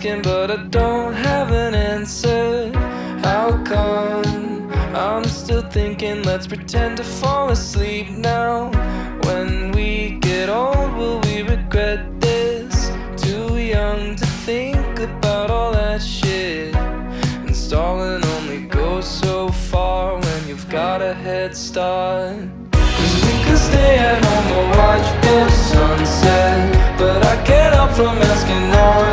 thinking, but I don't have an answer. How come I'm still thinking? Let's pretend to fall asleep now. When we get old, will we regret this? Too young to think about all that shit. And stalling only goes so far when you've got a head start. Cause we could stay at home or watch the sunset, but I can't help from asking, are